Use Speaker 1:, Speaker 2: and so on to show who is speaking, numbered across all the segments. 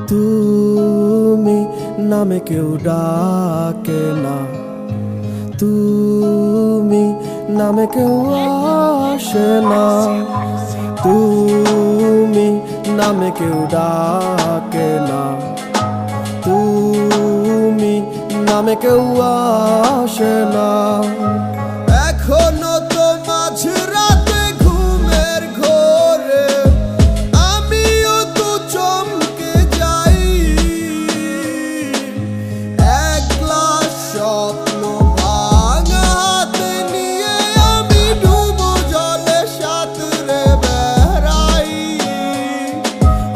Speaker 1: তুমি নামে কেউ ডাকে না, তুমি নামে কেউ আসে না, তুমি নামে কেউ ডাকে না, তুমি নামে কেউ আসে না। এখনো তো মাঝরাতে ঘুমের ঘোরে আমিও তো চমকে যাই, এক গ্লাস স্বপ্ন ভাঙা হাতে নিয়ে আমি ডুবো জলে সাঁতরে বেড়াই।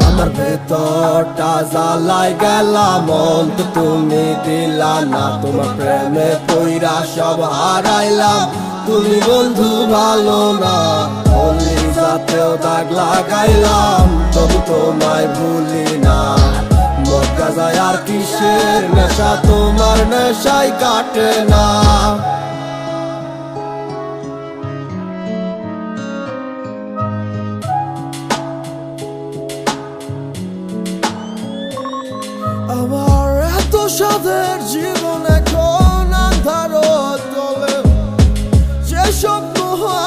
Speaker 1: আমার ভেতরটা জ্বালায় গেলাম, মন তো তুমি দিলা না, তোমার প্রেমে পইরা সব হারাইলাম। তুমি বন্ধু ভালো না, বলি যাতেও দাগ লাগাইলাম, তবু তোমায় ভুলি না। মদ গাঁজায় আর কিসের নেশা, তোমার নেশায় কাটে না। আমার এত সাধের জীবন এখন আন্ধার তলে, যে স্বপ্ন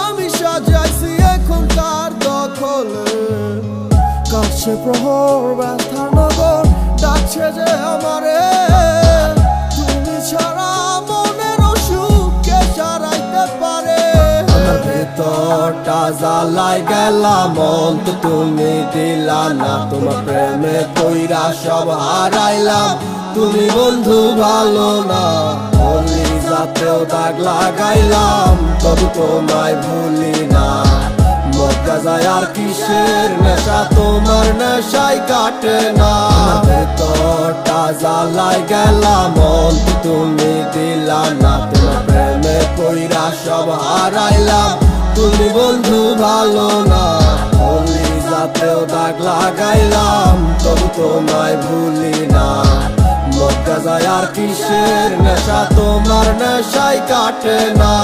Speaker 1: আমি সাজাইছি এখন তার দখলে। কাছে প্রহর ব্যথার নগর ডাকছে যে আমারে, তুমি ছাড়া মনের অসুখ কে সারাইতে পারে। আমার ভেতরটা জ্বালায় গেলাম, মন তো তুমি দিলা না, তোমার প্রেমে পইরা সব হারাইলাম। তুমি বন্ধু ভালো না, বলি যাতেও দাগ লাগাইলাম, তবু তোমায় ভুলি না। মদ গাঁজায় আর কিসের নেশা, তোমার নেশায় কাটে না। ভেতরটা জ্বালায় গেলাম, মন তো তুমি দিলা না, তোমার প্রেমে পইরা সব হারাইলাম। তুমি বন্ধু ভালো না, বলি যাতেও দাগ লাগাইলাম, তবু তোমায় ভুলি না। মদ গাঁজায় আর কিসের নেশা, তোমার নেশায় কাটে না।